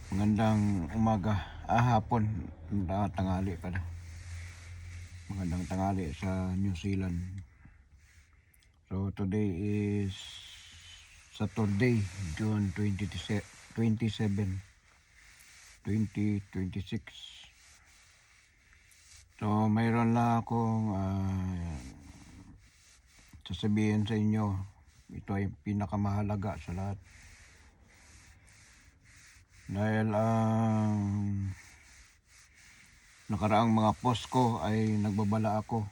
Magandang umaga, hapon, tanghali pala. Magandang tanghali sa New Zealand. So today is Saturday, June 27, 2026. So mayroon lang akong sasabihin sa inyo. Ito ay pinakamahalaga sa lahat. Dahil ang nakaraang mga post ko ay nagbabala ako.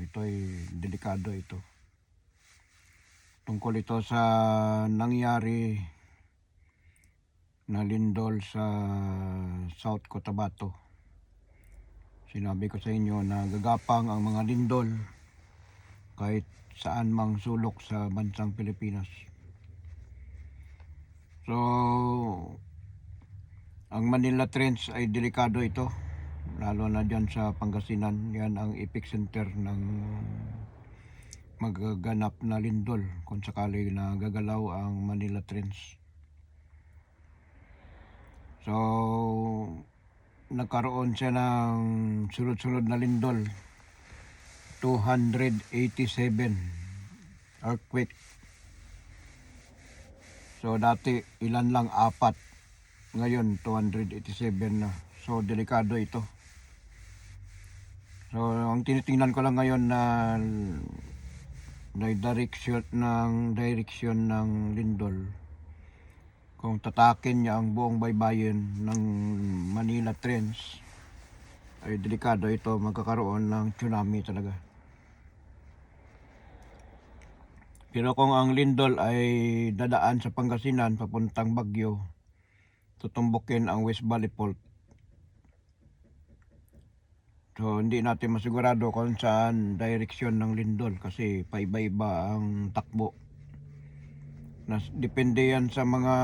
Ito ay delikado ito. Tungkol ito sa nangyari na lindol sa South Cotabato. Sinabi ko sa inyo na gagapang ang mga lindol kahit saan mang sulok sa bansang Pilipinas. So, ang Manila Trench ay delikado ito, lalo na dyan sa Pangasinan. Yan ang epicenter ng magaganap na lindol kung sakali na gagalaw ang Manila Trench. So, nagkaroon siya ng sunod-sunod na lindol, 287 earthquake. So dati ilan lang, 4, ngayon 287 na. So delikado ito. So ang tinitingnan ko lang ngayon na direction ng lindol, kung tatakin niya ang buong baybayin ng Manila Trench, ay delikado ito, magkakaroon ng tsunami talaga. Pero kung ang lindol ay dadaan sa Pangasinan papuntang Baguio, tutumbukin ang West Valley Fault. So hindi natin masigurado kung saan direksyon ng lindol kasi paiba-iba ang takbo. Depende yan sa mga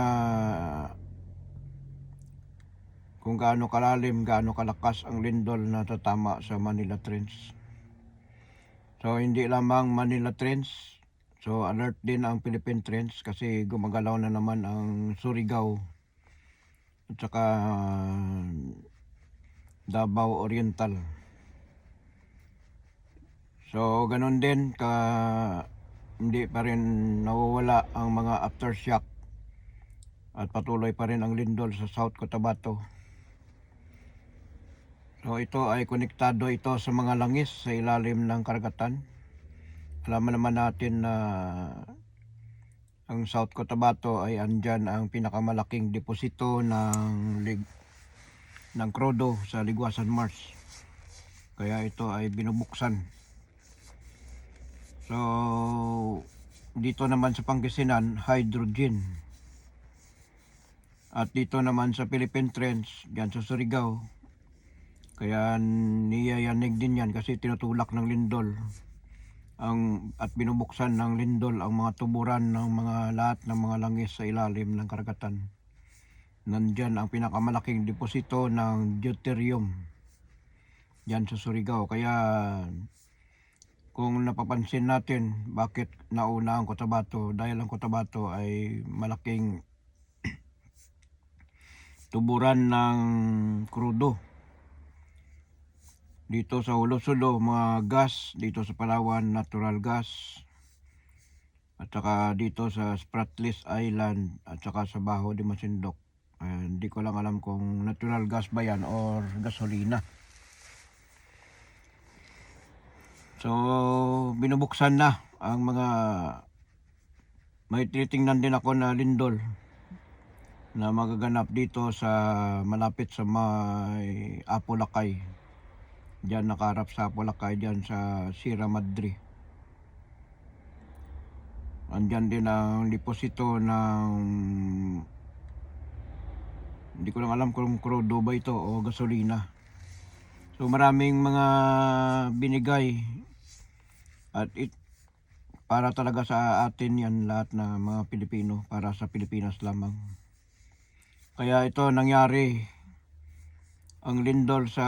kung gaano kalalim, gaano kalakas ang lindol na tatama sa Manila Trench. So hindi lamang Manila Trench, so alert din ang Philippine Trench kasi gumagalaw na naman ang Surigao at saka Davao Oriental. So ganun din, hindi pa rin nawawala ang mga aftershock at patuloy pa rin ang lindol sa South Cotabato. So ito ay konektado ito sa mga langis sa ilalim ng karagatan. Alam naman natin na ang South Cotabato ay andyan ang pinakamalaking deposito ng crudo sa Liguasan Marsh. Kaya ito ay binubuksan. So dito naman sa Pangasinan, hydrogen. At dito naman sa Philippine Trench, diyan sa Surigao, kaya niyayanig din yan kasi tinutulak ng lindol at binubuksan ng lindol ang mga tuburan ng mga lahat ng mga langis sa ilalim ng karagatan. Nandyan ang pinakamalaking deposito ng deuterium dyan sa Surigao. Kaya kung napapansin natin bakit nauna ang Cotabato, dahil ang Cotabato ay malaking tuburan ng crudo. Dito sa Hulo-Sulo, mga gas. Dito sa Palawan, natural gas. At saka dito sa Spratlys Island at saka sa Baho de Masinloc. Hindi ko lang alam kung natural gas ba yan or gasolina. So binubuksan na ang mga, may tinitingnan din ako na lindol na magaganap dito sa malapit sa may Apolacay. Diyan nakaharap sa Apolacay, diyan sa Sierra Madre. Andyan din ang deposito ng, hindi ko lang alam kung crudo ba ito o gasolina. So maraming mga binigay at para talaga sa atin yan lahat na mga Pilipino, para sa Pilipinas lamang. Kaya ito nangyari, ang lindol sa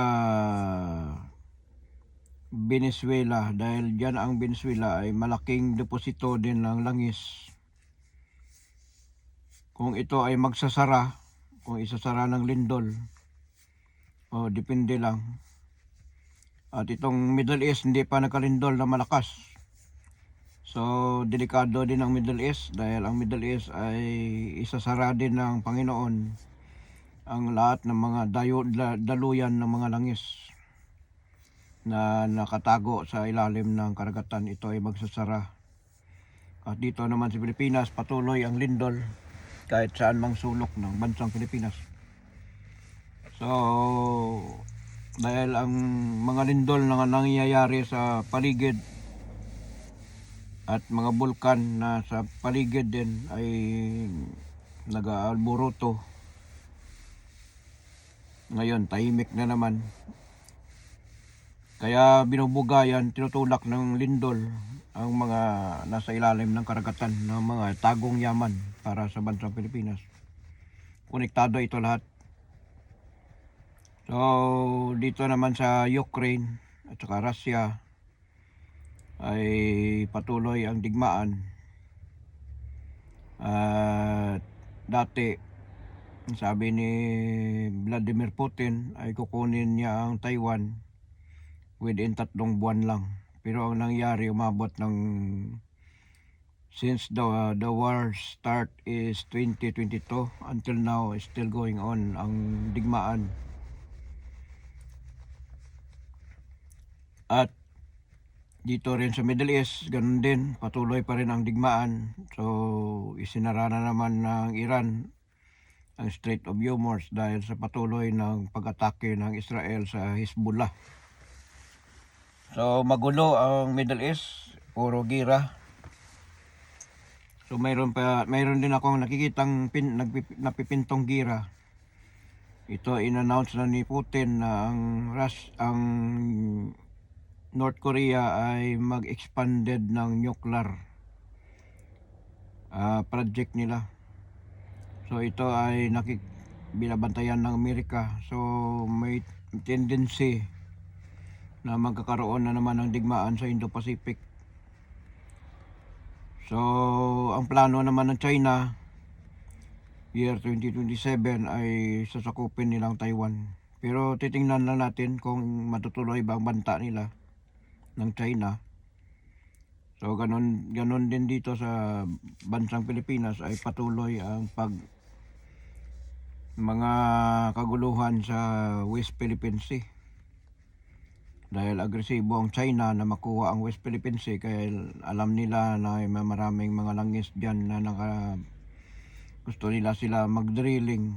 Venezuela, dahil dyan ang Venezuela ay malaking deposito din ng langis. Kung ito ay magsasara, kung isasara ng lindol o depende lang. At itong Middle East hindi pa nagkalindol na malakas. So delikado din ang Middle East dahil ang Middle East ay isasara din ng Panginoon ang lahat ng mga daluyan ng mga langis na nakatago sa ilalim ng karagatan. Ito ay magsasara. At dito naman sa Pilipinas, patuloy ang lindol kahit saan mang sulok ng bansang Pilipinas. So, dahil ang mga lindol na nangyayari sa paligid at mga bulkan na sa paligid din ay nag-aalboroto. Ngayon, tahimik na naman. Kaya binubugayan, tinutulak ng lindol ang mga nasa ilalim ng karagatan ng mga tagong yaman para sa bansang Pilipinas. Konektado ito lahat. So, dito naman sa Ukraine at saka Russia ay patuloy ang digmaan. At dati, sabi ni Vladimir Putin ay kukunin niya ang Taiwan within 3 buwan lang. Pero ang nangyari, umabot ng since the war start is 2022 until now is still going on ang digmaan. At dito rin sa Middle East, ganun din, patuloy pa rin ang digmaan. So isinara na naman ng Iran ang Strait of Hormuz dahil sa patuloy ng pag-atake ng Israel sa Hezbollah. So magulo ang Middle East, puro gira. So mayroon din akong nakikitang napipintong gira. Ito in-announce na ni Putin na ang North Korea ay mag-expanded ng nuclear project nila. So ito ay binabantayan ng Amerika. So may tendency na magkakaroon na naman ng digmaan sa Indo-Pacific. So ang plano naman ng China, year 2027 ay sasakupin nilang Taiwan. Pero titingnan lang natin kung matutuloy ba ang banta nila ng China. So ganun din dito sa bansang Pilipinas ay patuloy ang mga kaguluhan sa West Philippine Sea. Dahil agresibo ang China na makuha ang West Philippine Sea, kaya alam nila na may maraming mga langis dyan na gusto nila sila mag-drilling.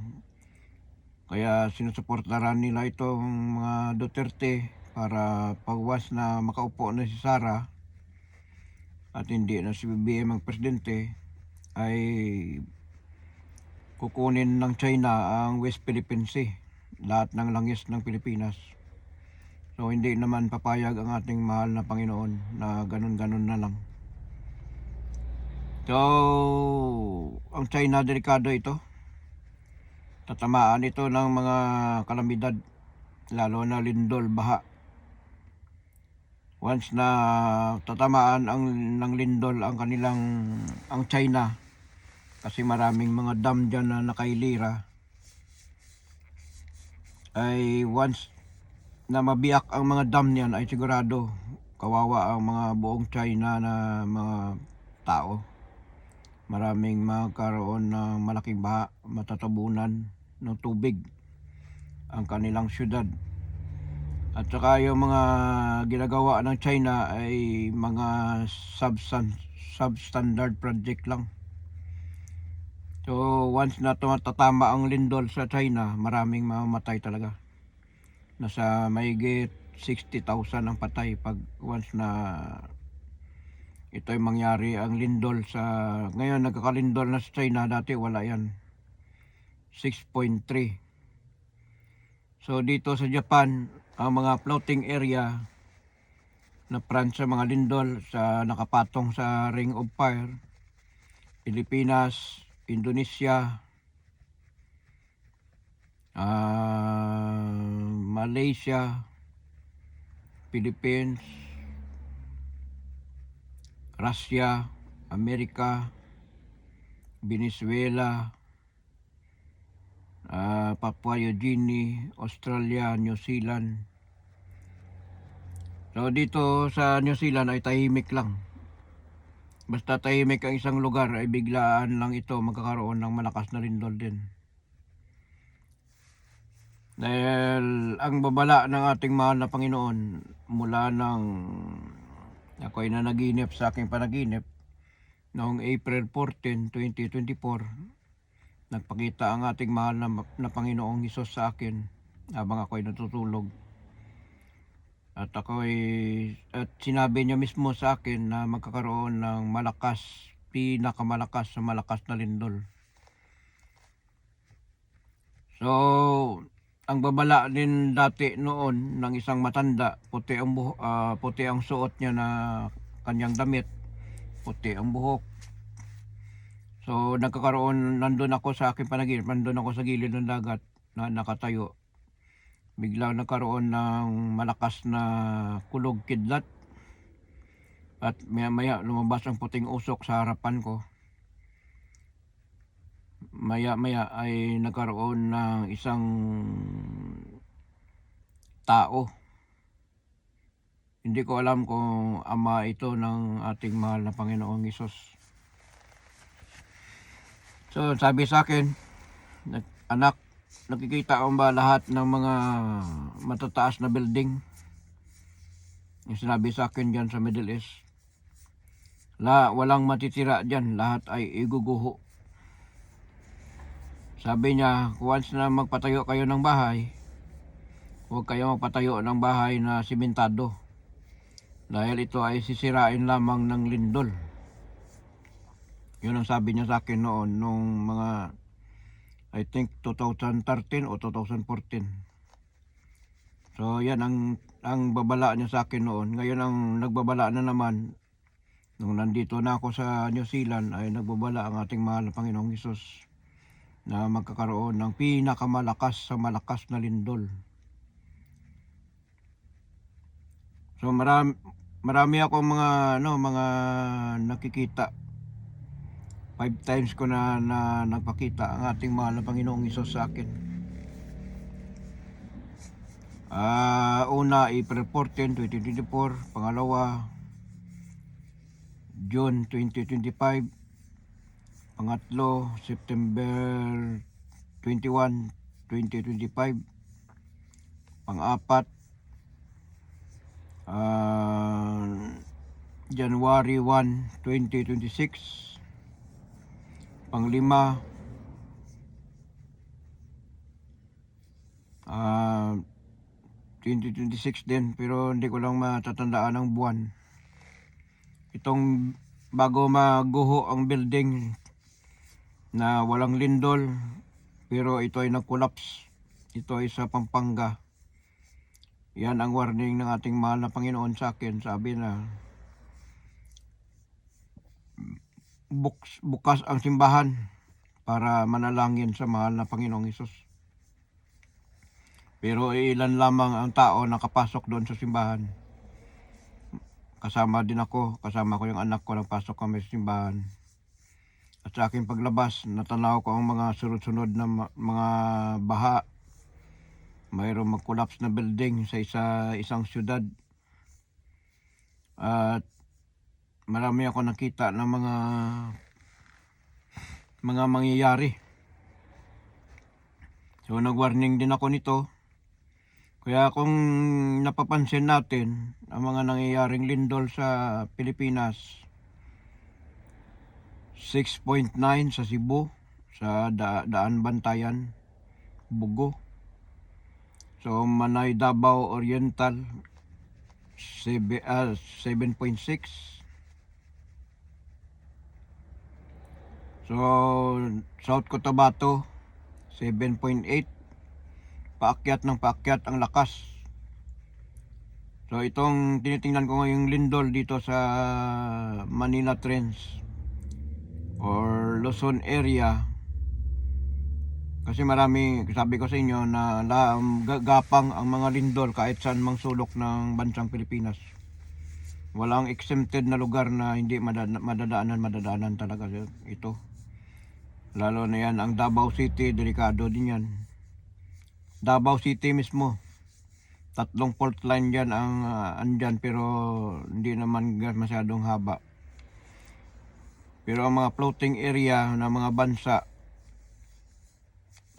Kaya sinusuportaran nila itong mga Duterte para pagwas na makaupo na si Sara at hindi na si BBM ang presidente, ay kukunin ng China ang West Philippine Sea, lahat ng langis ng Pilipinas. So hindi naman papayag ang ating mahal na Panginoon na ganun-ganun na lang. So ang China, delikado ito. Tatamaan ito ng mga kalamidad, lalo na lindol, baha. Once na tatamaan ng lindol ang China, kasi maraming mga dam dyan na nakailira, ay once na mabiyak ang mga dam niyan ay sigurado kawawa ang mga buong China na mga tao. Maraming magkaroon ng malaking baha, matatabunan ng tubig ang kanilang syudad. At saka yung mga ginagawa ng China ay mga substandard project lang. So once na tatama ang lindol sa China, maraming mamamatay talaga. Nasa mahigit 60,000 ang patay pag once na ito ay mangyari ang lindol sa ngayon. Nagkakalindol na sa China, dati wala yan, 6.3. So dito sa Japan, ang mga floating area na branch sa mga lindol sa nakapatong sa Ring of Fire, Pilipinas, Indonesia, Malaysia, Philippines, Russia, Amerika, Venezuela, Papua New Guinea, Australia, New Zealand. So dito sa New Zealand ay tahimik lang. Basta tahimik ang isang lugar ay biglaan lang ito magkakaroon ng malakas na lindol din. Dahil ang babala ng ating mahal na Panginoon mula nang ako ay nanaginip sa aking panaginip noong April 14, 2024, nagpakita ang ating mahal na Panginoong Hesus sa akin habang ako ay natutulog. At sinabi niya mismo sa akin na magkakaroon ng pinakamalakas sa malakas na lindol. So, ang babala din dati noon ng isang matanda, puti ang suot niya na kanyang damit, puti ang buhok. So nandun ako sa aking panaginip, nandun ako sa gilid ng dagat na nakatayo. Biglang nagkaroon ng malakas na kulog kidlat at maya lumabas ang puting usok sa harapan ko. Maya ay nagkaroon ng isang tao. Hindi ko alam kung ama ito ng ating mahal na Panginoong Hesus. So sabi sa akin, anak, nakikita mo ba lahat ng mga matataas na building? Yung sinabi sa akin dyan sa Middle East. Walang matitira dyan, lahat ay iguguho. Sabi niya, once na magpatayo kayo ng bahay, huwag kayo magpatayo ng bahay na simentado. Dahil ito ay sisirain lamang ng lindol. Yun ang sabi niya sa akin noon, nung mga, I think 2013 o 2014. So yan ang babala niya sa akin noon. Ngayon ang nagbabala na naman, nung nandito na ako sa New Zealand, ay nagbabala ang ating mahal na Panginoong Hesus na magkakaroon ng pinakamalakas sa malakas na lindol. So marami akong mga nakikita. 5 times ko na nagpakita ang ating mahal na Panginoong Hesus sa akin. Una, April 14, 2024. Pangalawa, June 2025. Pangatlo, September 21, 2025. Pang-apat, January 1, 2026. Pang-lima, 2026 din, pero hindi ko lang matatandaan ang buwan. Itong bago maguho ang building na walang lindol, pero ito ay nag-collapse. Ito ay sa Pampanga. Yan ang warning ng ating mahal na Panginoon sa akin. Sabi na bukas ang simbahan para manalangin sa mahal na Panginoong Hesus. Pero ilan lamang ang tao nakapasok doon sa simbahan. Kasama ko yung anak ko, nagpasok kami sa simbahan. At sa aking paglabas, natanaw ko ang mga sunod-sunod na mga baha. Mayroong mag-collapse na building sa isang syudad. At marami ako nakita ng mga mangyayari. So nag-warning din ako nito. Kaya kung napapansin natin ang mga nangyayaring lindol sa Pilipinas, 6.9 sa Cebu, sa Daan Bantayan, Bugo. So Manay, Davao Oriental, 7.6. So South Cotabato, 7.8. Paakyat ang lakas. So itong tinitingnan ko ngayong lindol dito sa Manila Trench or Luzon area. Kasi marami, sabi ko sa inyo na gapang ang mga lindol kahit saan mang sulok ng bansang Pilipinas. Walang exempted na lugar na hindi madadaanan talaga ito. Lalo na yan, ang Davao City, delikado din yan. Davao City mismo. 3 fault line dyan ang andyan, pero hindi naman masyadong haba. Pero ang mga floating area ng mga bansa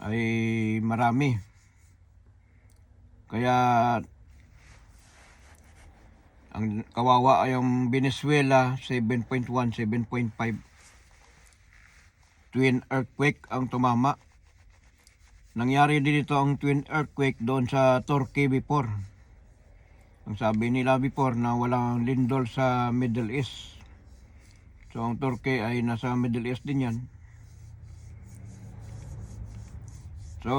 ay marami. Kaya ang kawawa ay yung Venezuela, 7.1, 7.5 twin earthquake ang tumama. Nangyari din ito ang twin earthquake doon sa Turkey before. Ang sabi nila before na walang lindol sa Middle East. So ang Turkey ay nasa Middle East din yan. So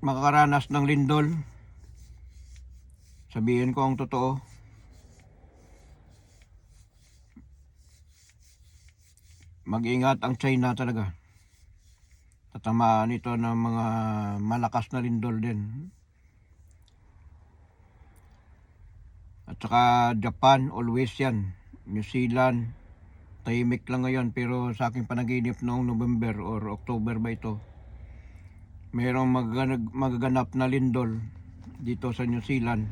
makakaranas ng lindol, sabihin ko ang totoo, mag-ingat ang China talaga. Tatamaan ito ng mga malakas na lindol din. At saka Japan, always yan. New Zealand, tahimik lang ngayon, pero sa aking panaginip noong November or October ba ito, mayroong magaganap na lindol dito sa New Zealand.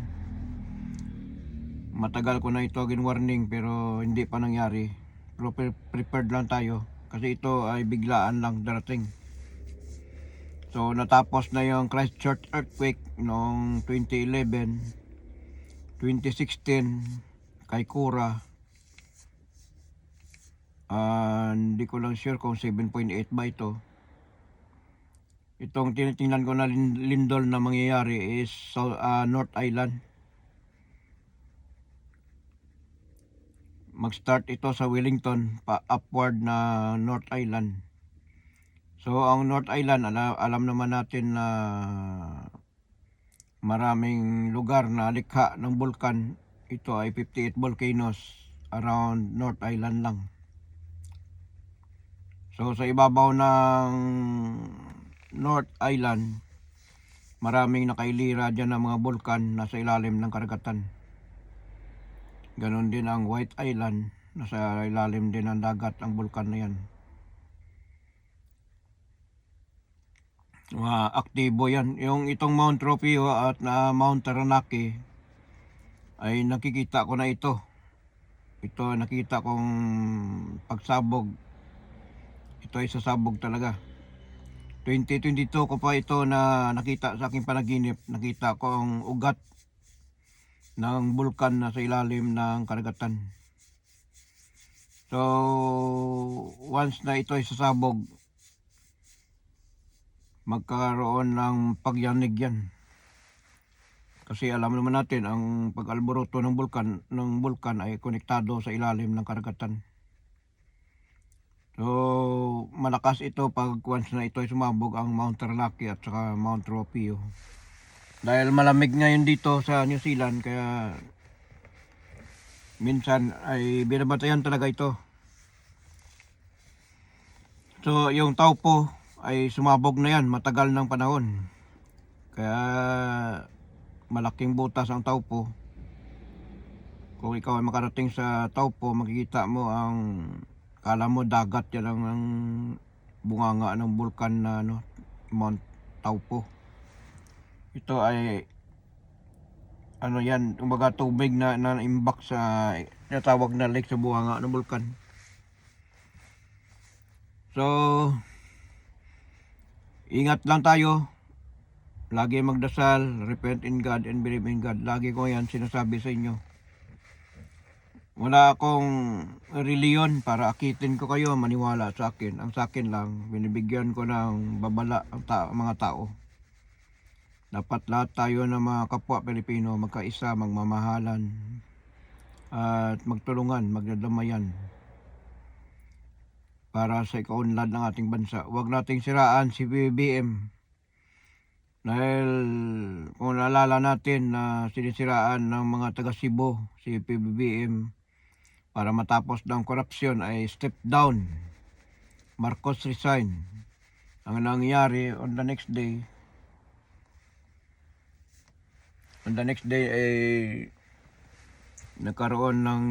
Matagal ko na ito warning pero hindi pa nangyari. Pero prepared lang tayo kasi ito ay biglaan lang darating. So natapos na yung Christchurch earthquake noong 2011, 2016 kay Kura. Hindi ko lang sure kung 7.8 ba ito. Itong tinitingnan ko na lindol na mangyayari is North Island. Mag-start ito sa Wellington pa upward na North Island. So ang North Island, alam naman natin na maraming lugar na likha ng bulkan. Ito ay 58 volcanoes around North Island lang. So sa ibabaw ng North Island, maraming nakailira dyan ng mga bulkan nasa ilalim ng karagatan. Ganon din ang White Island, nasa ilalim din ng dagat ang bulkan na yan. Aktibo yan. Yung itong Mount Tropeo at Mount Taranaki ay nakikita ko na ito. Ito nakita kong pagsabog. Ito ay sasabog talaga. 2022 ko pa ito na nakita sa aking panaginip. Nakita ko ang ugat ng bulkan na sa ilalim ng karagatan. So once na ito ay sasabog, magkakaroon ng pagyanig yan. Kasi alam naman natin ang pag-alboroto ng bulkan ay konektado sa ilalim ng karagatan. So malakas ito pag once na ito ay sumabog ang Mount Taranaki at saka Mount Tropeo. Dahil malamig ngayon dito sa New Zealand, kaya minsan ay binabatayan talaga ito. So yung Taupo ay sumabog na yan matagal ng panahon. Kaya malaking butas ang Taupo. Kung ikaw ay makarating sa Taupo, makikita mo ang, kala mo dagat yan ang bunganga ng bulkan na Mount Taupo. Ito ay yan, kumbaga tubig na imbak sa tinatawag na lake sa bunganga ng bulkan. So ingat lang tayo. Lagi magdasal, repent in God and believe in God. Lagi ko yan sinasabi sa inyo. Wala akong reliyon para akitin ko kayo maniwala sa akin. Ang sa akin lang, binibigyan ko ng babala ang mga tao. Dapat lahat tayo na mga kapwa Pilipino magkaisa, magmamahalan at magtulungan, magdadamayan para sa ikaunlad ng ating bansa. Huwag nating siraan si BBM. Dahil kung naalala natin na sinisiraan ng mga taga Cebu si PBBM para matapos ng korupsyon ay step down. Marcos resign. Ang nangyari on the next day ay nagkaroon ng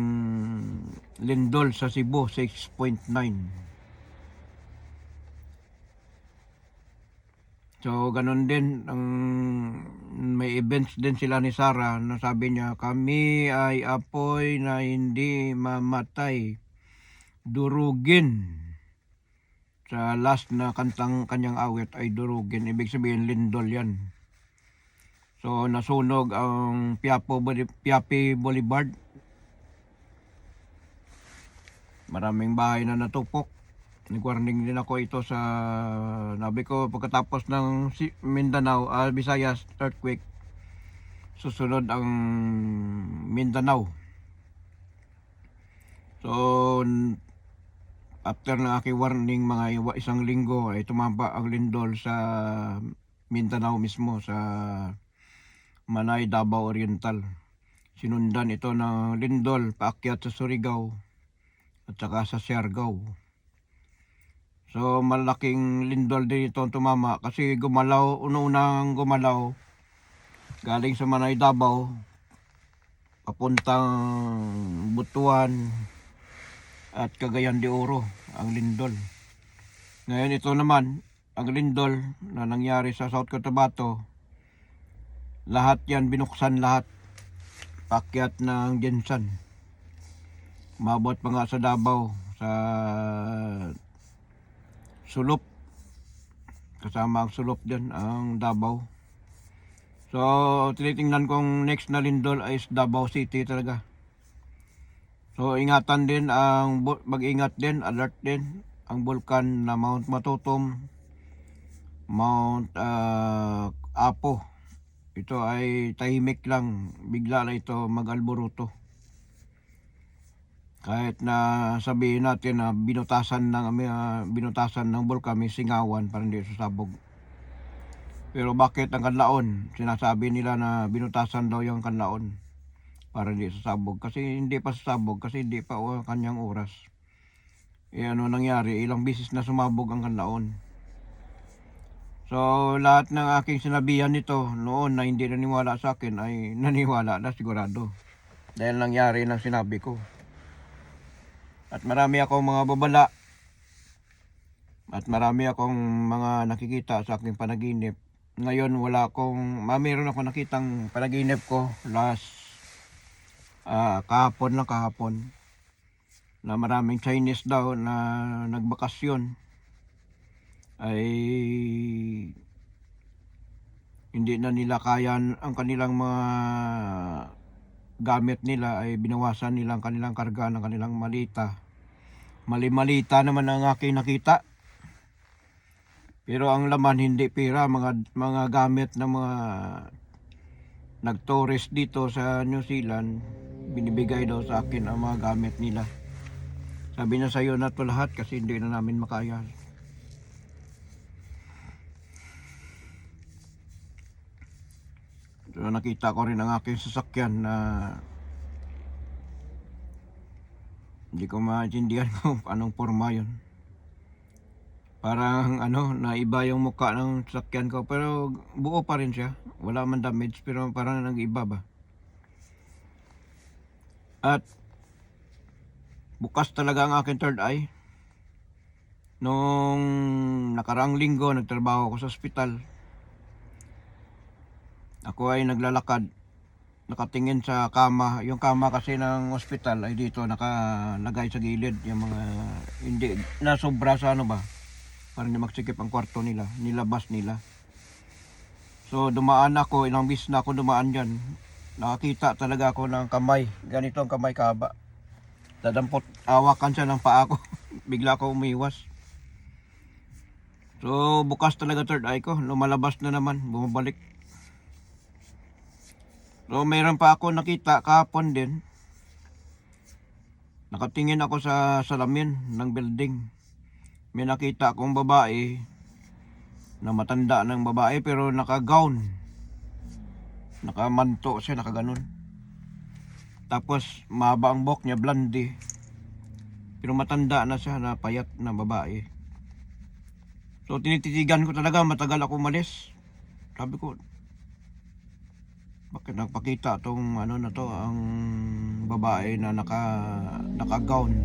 lindol sa Cebu 6.9. So ganun din ang may events din sila ni Sarah na sabi niya, kami ay apoy na hindi mamatay, durugin. Sa last na kantang kanyang awit ay durugin, ibig sabihin lindol yan. So nasunog ang Piapi Boulevard. Maraming bahay na natupok. Nag-warning din ako ito sa nabi ko pagkatapos ng Mindanao, Visayas earthquake, susunod ang Mindanao. So after ng aking warning, mga isang linggo ay tumamba ang lindol sa Mindanao mismo, sa Manay, Davao Oriental. Sinundan ito ng lindol paakyat sa Surigao at saka sa Siargao. So malaking lindol din ito tumama kasi gumalaw, unang gumalaw galing sa Manay, Davao papuntang Butuan at Cagayan de Oro ang lindol. Ngayon ito naman ang lindol na nangyari sa South Cotabato, lahat yan binuksan, lahat paakyat ng Gensan, mabot pa nga sa Davao, sa Sulop, kasama ang Sulop din ang Davao. So tinitingnan kong next na lindol ay Davao City talaga. So ingatan din ang mag-ingat din, alert din ang bulkan na Mount Matutum, Mount Apo. Ito ay tahimik lang, bigla lang ito mag-alboruto. Kahit na sabihin natin na binutasan ng bulkan, may singawan para hindi sasabog. Pero bakit ang Kanlaon? Sinasabi nila na binutasan daw yung Kanlaon para hindi sasabog. Kasi hindi pa sasabog, kasi hindi pa kanyang oras. Ano nangyari? Ilang bisis na sumabog ang Kanlaon. So lahat ng aking sinabihan nito noon na hindi naniwala sa akin ay naniwala na sigurado. Dahil nangyari ng sinabi ko. At marami akong mga babala at marami akong mga nakikita sa aking panaginip. Ngayon mayroon ako nakitang panaginip ko last kahapon na maraming Chinese daw na nagbakasyon ay hindi na nila kaya ang kanilang mga gamit nila, ay binawasan nila ang kanilang karga ng kanilang malita. Mali-malita naman ang aking nakita. Pero ang laman hindi pera, mga gamit ng mga nag-tourist dito sa New Zealand. Binibigay daw sa akin ang mga gamit nila. Sabi na sa'yo na ito lahat kasi hindi na namin makaya. So nakita ko rin ang aking sasakyan na hindi ko maintindihan kung anong forma yun. Parang na iba yung mukha ng sasakyan ko, pero buo pa rin siya. Wala man damage, pero parang nag-iba ba. At bukas talaga ang aking third eye. Nung nakaraang linggo, nagtrabaho ako sa ospital. Ako ay naglalakad, nakatingin sa kama. Yung kama kasi ng ospital ay dito nakalagay sa gilid. Yung mga hindi nasobra sa para hindi magsikip ang kwarto nila, nilabas nila. So dumaan ako, ilang bis na ako dumaan dyan. Nakakita talaga ako ng kamay, ganito ang kamay kahaba. Dadampot, awakan siya ng paa ko. Bigla ako umiwas. So bukas talaga third eye ko, lumalabas na naman, bumabalik. So mayroon pa ako nakita kahapon din. Nakatingin ako sa salamin ng building. May nakita akong babae na matanda ng babae pero naka-gown. Nakamanto siya, nakaganon. Tapos mahaba ang buhok niya, blondie. Pero matanda na siya, na payat na babae. So tinititigan ko talaga, matagal ako umalis. Sabi ko, Bakit nagpakita tong ano na to, ang babae na naka-gown.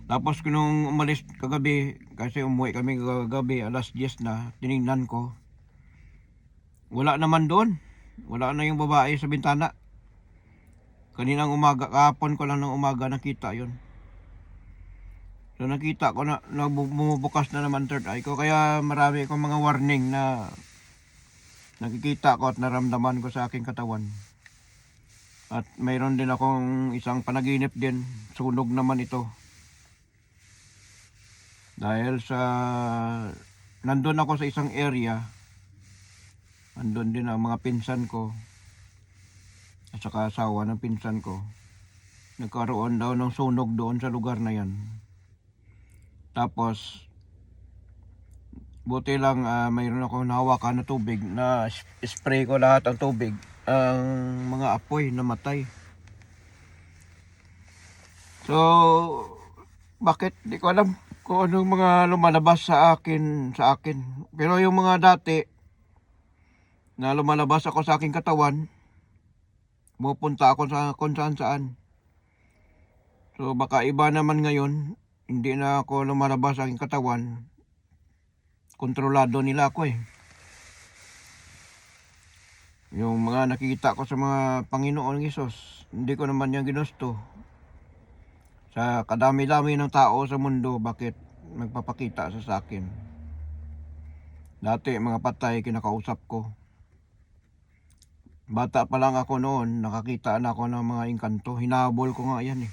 Tapos nung umalis kagabi, kasi umuwi kami kagabi, alas 10 na, tiningnan ko. Wala naman doon. Wala na yung babae sa bintana. Kaninang umaga, kahapon ko lang ng umaga nakita yon. So nakita ko na bumubukas na naman third eye ko. Kaya marami akong mga warning na nakikita ko at naramdaman ko sa aking katawan. At mayroon din akong isang panaginip din. Sunog naman ito. Dahil sa nandun ako sa isang area. Nandun din ang mga pinsan ko. At saka asawa ng pinsan ko. Nagkaroon daw ng sunog doon sa lugar na yan. Tapos buti lang mayroon akong nahawakan na tubig na spray ko lahat ang tubig. Ang mga apoy namatay. So bakit di ko alam kung anong mga lumalabas sa akin. Pero yung mga dati na lumalabas ako sa aking katawan, pupunta ako sa kung saan. So baka iba naman ngayon, hindi na ako lumalabas sa aking katawan. Kontrolado nila ako eh. Yung mga nakikita ko sa mga Panginoon Hesus, hindi ko naman yan ginusto. Sa kadami-dami ng tao sa mundo, bakit magpapakita sa akin? Dati mga patay kinakausap ko. Bata pa lang ako noon, nakakita na ako ng mga engkanto. Hinabol ko nga yan eh.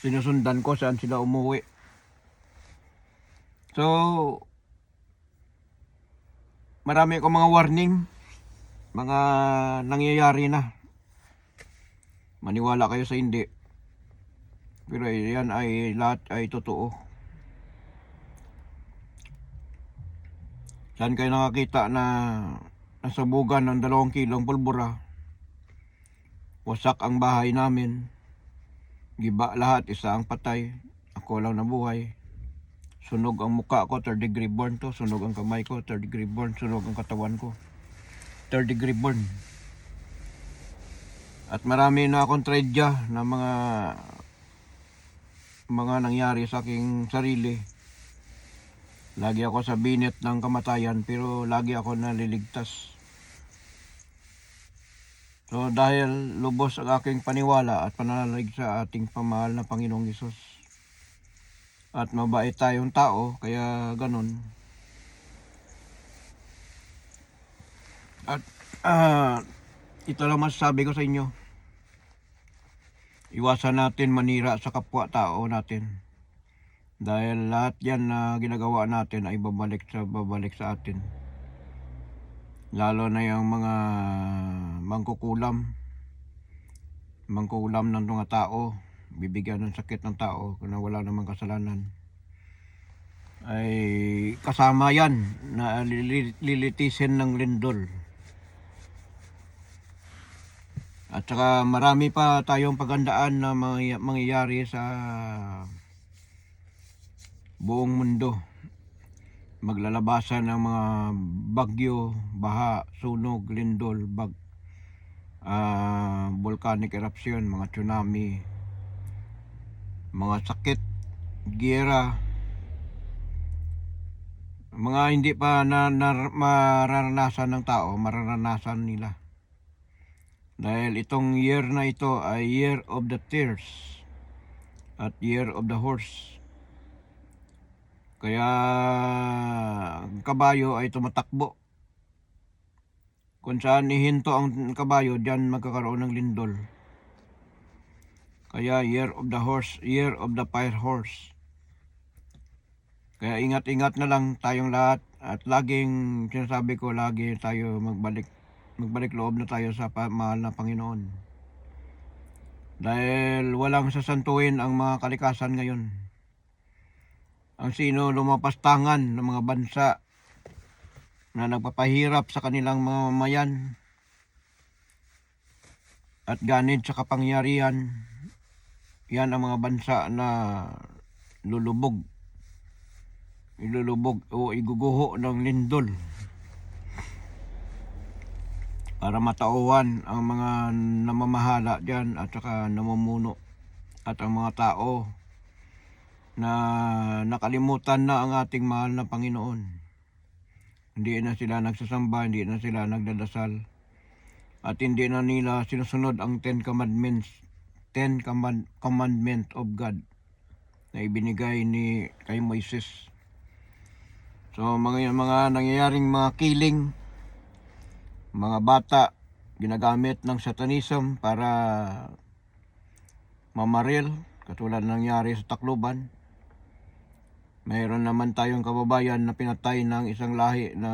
Sinusundan ko saan sila umuwi. So, marami akong mga warning. Mga nangyayari na. Maniwala kayo sa hindi. Pero yan ay lahat ay totoo. Saan kayo nakakita na nasabugan ng 2 kilong pulbura? Wasak ang bahay namin. Giba lahat, isa ang patay. Ako lang nabuhay. Sunog ang mukha ko, 3rd degree burn to. Sunog ang kamay ko, 3rd degree burn. Sunog ang katawan ko, 3rd degree burn. At marami na akong tragedya na mga nangyari sa aking sarili. Lagi ako sa binet ng kamatayan, pero lagi ako naliligtas. So dahil lubos ang aking paniwala at pananalig sa ating pamahal na Panginoong Hesus. At mabait tayong tao, kaya ganun. At ito lang masasabi ko sa inyo. Iwasan natin manira sa kapwa-tao natin. Dahil lahat yan na ginagawa natin ay babalik sa atin. Lalo na yung mga mangkukulam ng mga tao. Bibigyan ng sakit ng tao kung wala namang kasalanan. Ay kasama yan na lilitisin ng lindol. At saka marami pa tayong paghandaan na mangyayari sa buong mundo. Maglalabasan ng mga bagyo, baha, sunog, lindol, volcanic eruption, mga tsunami, mga sakit, giyera, mga hindi pa mararanasan ng tao, mararanasan nila. Dahil itong year na ito ay year of the tears at year of the horse. Kaya ang kabayo ay tumatakbo. Kung saan ihinto ang kabayo, diyan magkakaroon ng lindol. Kaya year of the horse, year of the fire horse. Kaya ingat-ingat na lang tayong lahat. At laging sinasabi ko, lagi tayo magbalik loob na tayo sa mahal na Panginoon. Dahil walang sasantuin ang mga kalikasan ngayon. Ang sino lumapastangan ng mga bansa na nagpapahirap sa kanilang mga mamayan at ganid sa kapangyarihan, yan ang mga bansa na ilulubog o iguguho ng lindol. para matauhan ang mga namamahala dyan at saka namumuno at ang mga tao na nakalimutan na ang ating mahal na Panginoon. Hindi na sila nagsasamba, hindi na sila nagdadasal, at hindi na nila sinusunod ang Ten Commandment of God na ibinigay kay Moises. So mga nangyayaring mga killing, mga bata ginagamit ng satanism para mamaril, katulad ng nangyari sa Tacloban. Mayroon naman tayong kababayan na pinatay ng isang lahi na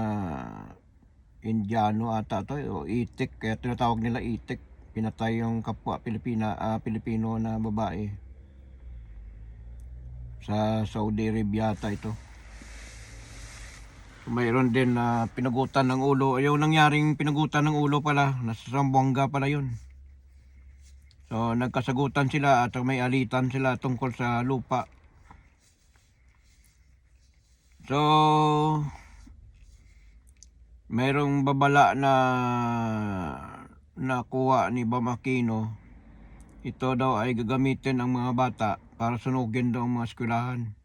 Indiano ata to, o Itik, kaya tinatawag nila Itik. Pinatay yung kapwa Pilipino na babae sa Saudi Arabia ata ito. Mayroon din na pinagutan ng ulo. Yung nangyaring pinagutan ng ulo pala, nasa Zamboanga pala yun. So nagkasagutan sila at may alitan sila tungkol sa lupa. So mayroong babala na nakuha ni Bam Aquino. Ito daw ay gagamitin ang mga bata para sunugin daw ang mga eskwelahan.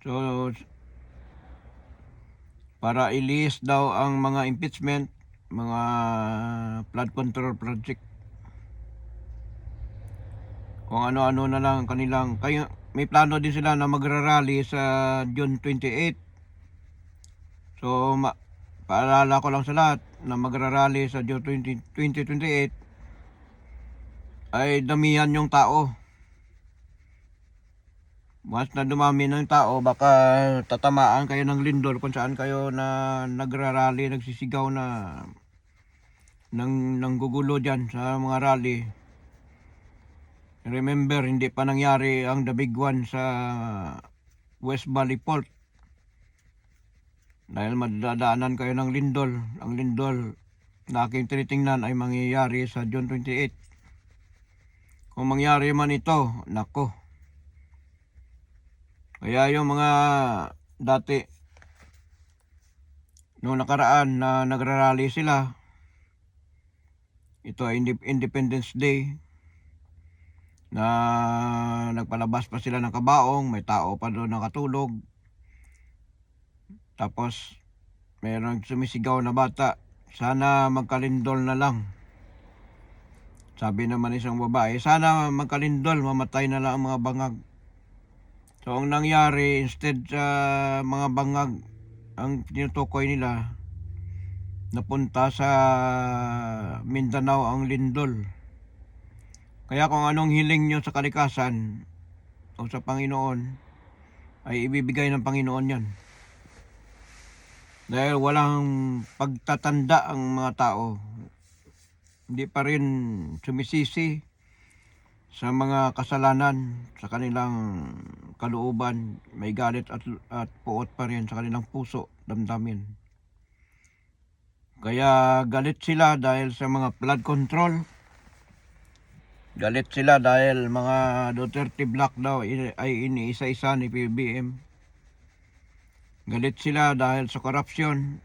So para ilihis daw ang mga impeachment, mga flood control project, kung ano-ano na lang kanilang. Kaya may plano din sila na magrarally sa June 28. So paalala ko lang sa lahat na magrarally sa June 2028 ay damihan yung tao. Once na dumami ng tao, baka tatamaan kayo ng lindol kung saan kayo na nagrarally, nagsisigaw na nanggugulo dyan sa mga rally. Remember, hindi pa nangyari ang the big one sa West Valley Fault. Dahil madadaanan kayo ng lindol. Ang lindol na aking tinitingnan ay mangyayari sa June 28. Kung mangyari man ito, nako. Kaya yung mga dati noong nakaraan na nagrarally sila, ito ay Independence Day, na nagpalabas pa sila ng kabaong, may tao pa doon nakatulog. Tapos mayroong sumisigaw na bata, sana magkalindol na lang. Sabi naman isang babae, sana magkalindol, mamatay na lang ang mga bangag. So ang nangyari, instead sa mga bangag ang tinutukoy nila, napunta sa Mindanao ang lindol. Kaya kung anong hiling nyo sa kalikasan o sa Panginoon, ay ibibigay ng Panginoon yan. Dahil walang pagtatanda ang mga tao, hindi pa rin sumisisi sa mga kasalanan sa kanilang kalooban. May galit at puot pa rin sa kanilang puso, damdamin. Kaya galit sila dahil sa mga flood control. Galit sila dahil mga Duterte Black daw ay iniisa-isa ni PBBM. Galit sila dahil sa korupsyon.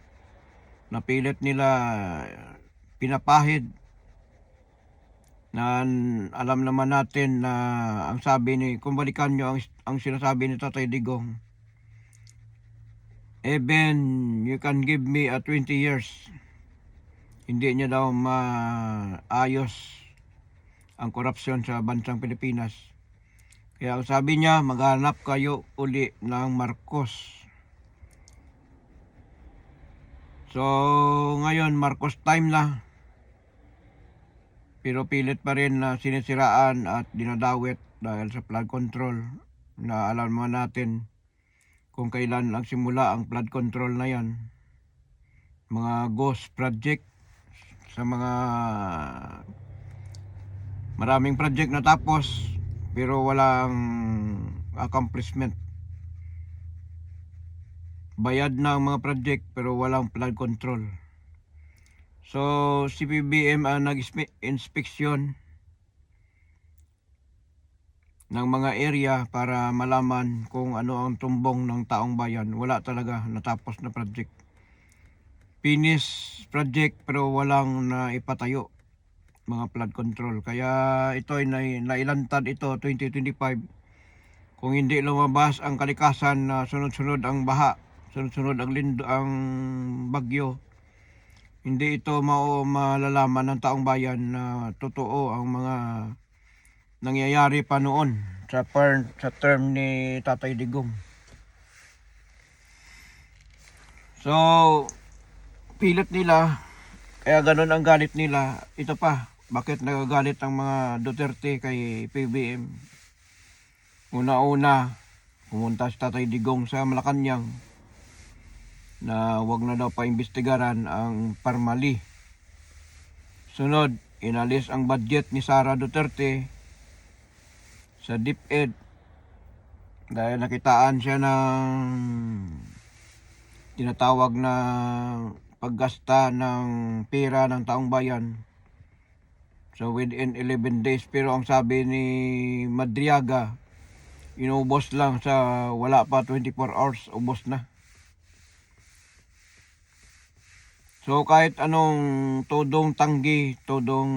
Napilit nila pinapahid. Na alam naman natin na ang sabi kung balikan nyo ang sinasabi ni Tatay Digong, even you can give me a 20 years, hindi niya daw maayos ang korupsyon sa bansang Pilipinas. Kaya ang sabi niya, maghanap kayo uli ng Marcos. So ngayon Marcos time na, pero pilit pa rin na sinisiraan at dinadawit dahil sa flood control, na alam mo natin kung kailan ang simula ang flood control na yan. Mga ghost project, sa mga maraming project na tapos pero walang accomplishment. Bayad na ang mga project pero walang flood control. So si PBBM ang nag-inspeksyon ng mga area para malaman kung ano ang tumbong ng taong bayan. Wala talaga natapos na project. finish project pero walang naipatayo mga flood control. Kaya ito ay nailantad ito 2025. Kung hindi lumabas ang kalikasan na sunod-sunod ang baha, sunod-sunod ang bagyo, hindi ito malalaman ng taong bayan na totoo ang mga nangyayari pa noon sa term ni Tatay Digong. So, pilit nila, kaya ganun ang galit nila. Ito pa, bakit nagagalit ang mga Duterte kay PBM? Una-una, pumunta si Tatay Digong sa Malacanang na wag na daw paimbestigaran ang Parmali. Sunod, inalis ang budget ni Sara Duterte sa DepEd dahil nakitaan siya ng tinatawag na paggasta ng pera ng taong bayan. So within 11 days, pero ang sabi ni Madriaga, inubos lang sa wala pa 24 hours, ubos na. So kahit anong tudong tanggi, tudong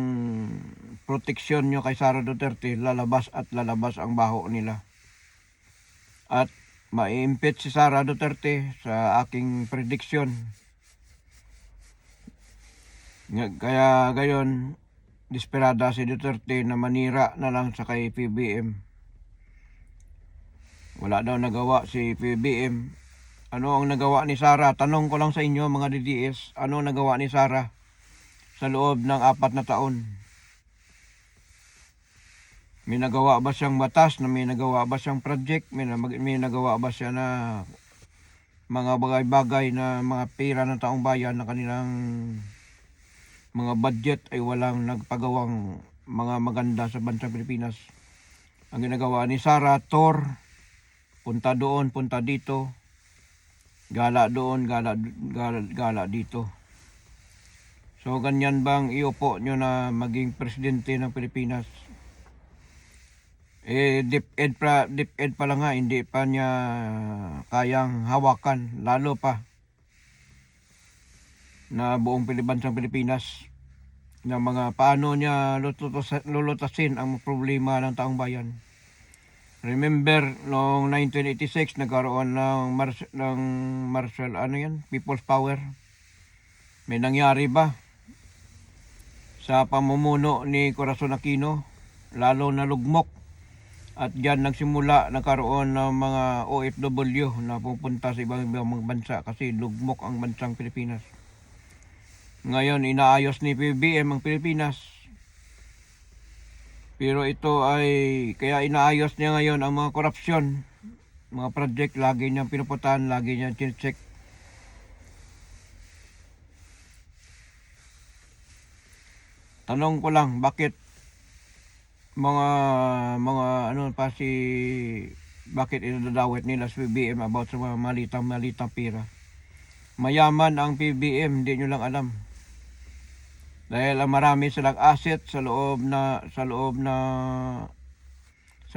proteksyon nyo kay Sara Duterte, lalabas at lalabas ang baho nila. At ma-impeach si Sara Duterte sa aking prediction. Kaya gayon, desperada si Duterte na manira na lang sa kay PBM. Wala daw nagawa si PBM. Ano ang nagawa ni Sara? Tanong ko lang sa inyo mga DDS, ano nagawa ni Sara sa loob ng 4 na taon? May nagawa ba siyang batas? May nagawa ba siyang project? May nagawa ba siya na mga bagay-bagay na mga pera ng taong bayan na kanilang mga budget ay walang nagpagawang mga maganda sa bansang Pilipinas? Ang ginagawa ni Sara, tour, punta doon, punta dito, gala doon, gala dito. So ganyan bang iupo nyo na maging presidente ng Pilipinas? DepEd pa lang nga, hindi pa niya kayang hawakan, lalo pa na buong bansang Pilipinas, na mga paano niya lulutasin ang problema ng taong bayan. Remember, noong 1986, nagkaroon ng martial, People's Power. May nangyari ba sa pamumuno ni Corazon Aquino? Lalo na lugmok. At diyan nagkaroon ng mga OFW na pupunta sa ibang bansa kasi lugmok ang bansang Pilipinas. Ngayon, inaayos ni PBM ang Pilipinas. Pero ito ay, kaya inaayos niya ngayon ang mga korupsyon, mga project, lagi niyang pinuputan, lagi niyang chinecheck. Tanong ko lang, bakit bakit inadadawit nila sa PBM about sa mga malitang pera? Mayaman ang PBM, hindi nyo lang alam. Dahil marami silang asset sa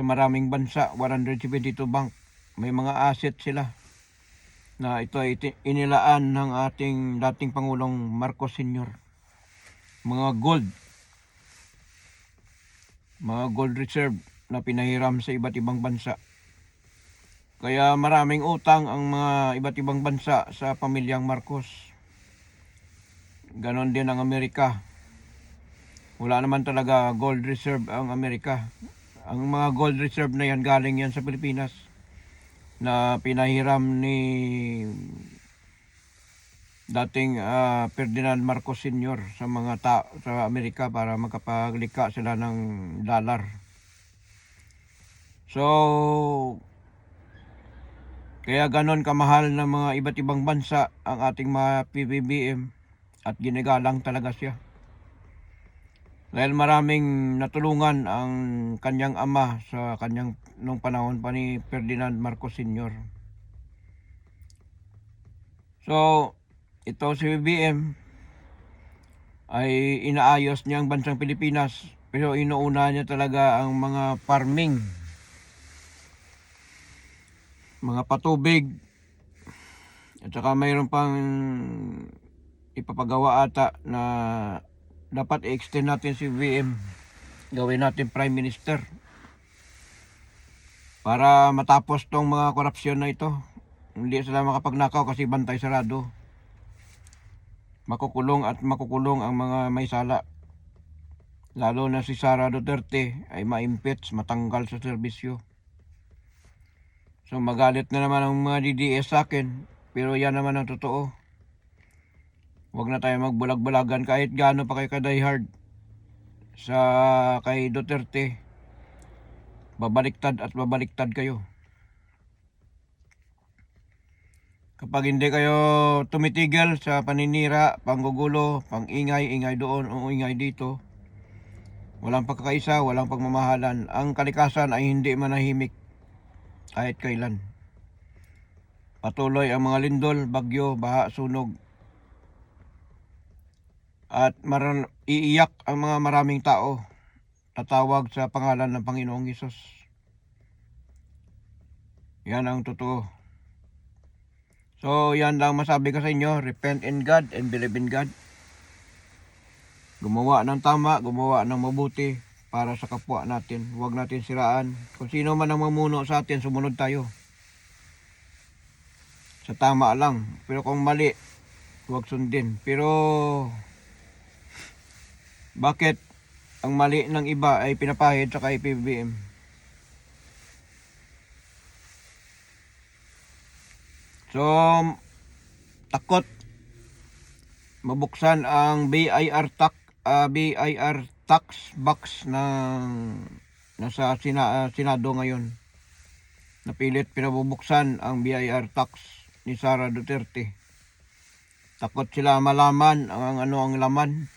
maraming bansa, 172 bank. May mga asset sila na ito ay inilaan ng ating dating Pangulong Marcos Sr. Mga gold reserve na pinahiram sa iba't ibang bansa. Kaya maraming utang ang mga iba't ibang bansa sa pamilyang Marcos. Ganon din ang Amerika. Wala naman talaga gold reserve ang Amerika. Ang mga gold reserve na yan, galing yan sa Pilipinas na pinahiram ni dating Ferdinand Marcos Sr. sa sa Amerika para makapaglika sila ng dollar. So, kaya ganon kamahal ng mga iba't ibang bansa ang ating mga PBBM at ginagalang talaga siya. Dahil maraming natulungan ang kanyang ama sa kanyang nung panahon pa ni Ferdinand Marcos Sr. So, ito si PBM ay inaayos niya ang bansang Pilipinas, pero inuuna niya talaga ang mga farming, mga patubig, at saka mayroon pang ipapagawa ata na dapat i-extend natin si BM. Gawin natin Prime Minister. Para matapos tong mga korupsyon na ito. Hindi sila makapagnakaw kasi bantay sarado. Makukulong at makukulong ang mga may sala. Lalo na si Sara Duterte ay ma-impeach, matanggal sa serbisyo. So magalit na naman ang mga DDS sa akin. Pero yan naman ang totoo. Huwag na tayo magbulag-bulagan kahit gaano pa kayo ka-diehard sa kay Duterte. Babaliktad at babaliktad kayo. Kapag hindi kayo tumitigil sa paninira, panggugulo, pang-ingay doon o ingay dito, walang pagkakaisa, walang pagmamahalan. Ang kalikasan ay hindi manahimik kahit kailan. Patuloy ang mga lindol, bagyo, baha, sunog. At iiyak ang mga maraming tao. Tatawag sa pangalan ng Panginoong Hesus. Yan ang totoo. So yan lang masabi ko sa inyo. Repent in God and believe in God. Gumawa ng tama, gumawa ng mabuti para sa kapwa natin. Huwag natin siraan. Kung sino man ang mamuno sa atin, sumunod tayo. Sa tama lang. Pero kung mali, huwag sundin. Pero bakit ang mali ng iba ay pinapahid sa kay PBBM? So, takot mabuksan ang BIR tax box ng nasa Senado ngayon. Napilit pinabubuksan ang BIR tax ni Sara Duterte. Takot sila malaman ang laman.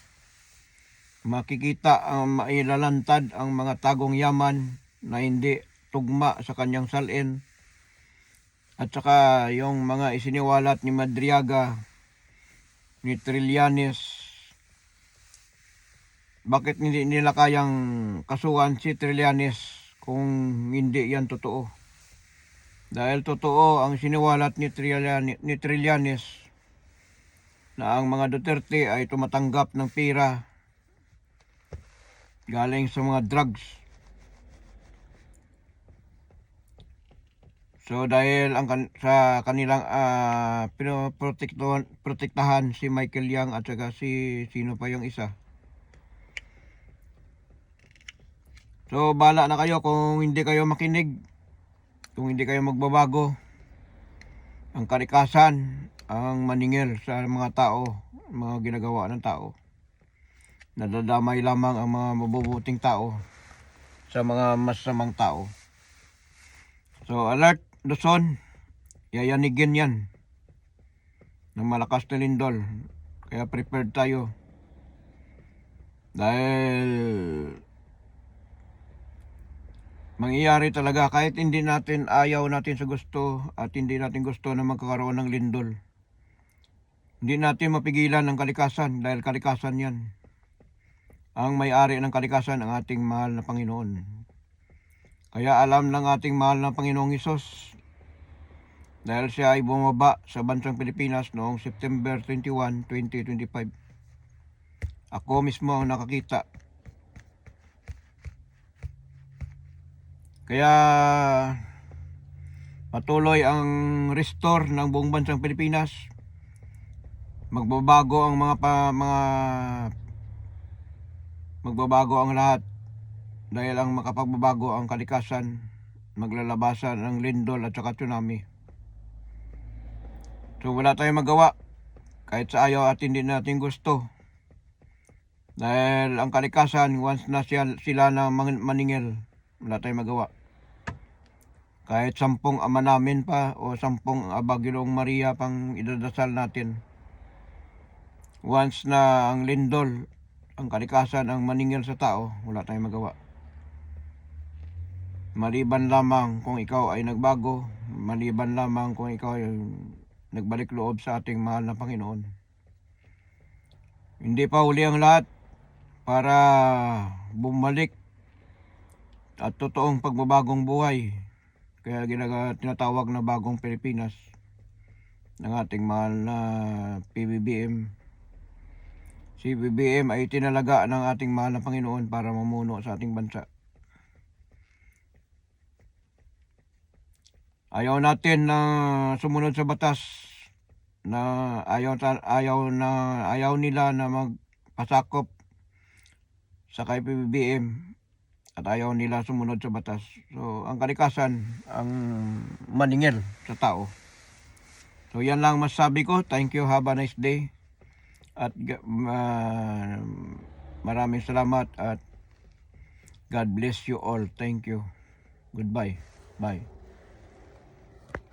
Makikita ang mailalantad ang mga tagong yaman na hindi tugma sa kanyang salin. At saka yung mga isiniwalat ni Madriaga, ni Trillanes. Bakit hindi nila kayang kasuhan si Trillanes kung hindi yan totoo? Dahil totoo ang siniwalat ni Trillanes na ang mga Duterte ay tumatanggap ng pera galing sa mga drugs. So dahil sa kanilang pinoprotektahan si Michael Yang at saka si sino pa yung isa. So bala na kayo kung hindi kayo makinig, kung hindi kayo magbabago. Ang kalikasan ang maningil sa mga tao, mga ginagawa ng tao. Nadadamay lamang ang mga mabubuting tao sa mga masamang tao. So alert Luzon, yayanigin yan ng malakas na lindol. Kaya prepared tayo. Dahil mangyayari talaga kahit hindi natin ayaw natin sa gusto at hindi natin gusto na magkakaroon ng lindol. Hindi natin mapigilan ang kalikasan dahil kalikasan yan. Ang may-ari ng kalikasan ang ating mahal na Panginoon. Kaya alam ng ating mahal na Panginoong Hesus dahil siya ay bumaba sa bansang Pilipinas noong September 21, 2025. Ako mismo ang nakakita. Kaya patuloy ang restore ng buong bansang Pilipinas. Magbabago ang magbabago ang lahat dahil ang makapagbabago ang kalikasan, maglalabasan ng lindol at saka tsunami. So wala tayong magawa kahit sa ayaw at hindi natin gusto. Dahil ang kalikasan, once na sila na maningil, wala tayong magawa. Kahit 10 ama namin pa o 10 Aba Ginoong Maria pang idadasal natin. Once na ang lindol, ang kalikasan ang maningil sa tao, wala tayong magawa. Maliban lamang kung ikaw ay nagbago, maliban lamang kung ikaw ay nagbalik loob sa ating mahal na Panginoon. Hindi pa huli ang lahat para bumalik at totoong pagbabagong buhay. Kaya tinatawag na bagong Pilipinas ng ating mahal na PBBM. Si BBM ay tinalaga ng ating mahal na Panginoon para mamuno sa ating bansa. Ayaw natin na sumunod sa batas na ayaw nila na magpasakop sa kay BBM at ayaw nila sumunod sa batas. So ang kalikasan ang maningil sa tao. So yan lang masasabi ko. Thank you, have a nice day. At maraming salamat at God bless you all. Thank you. Goodbye. Bye.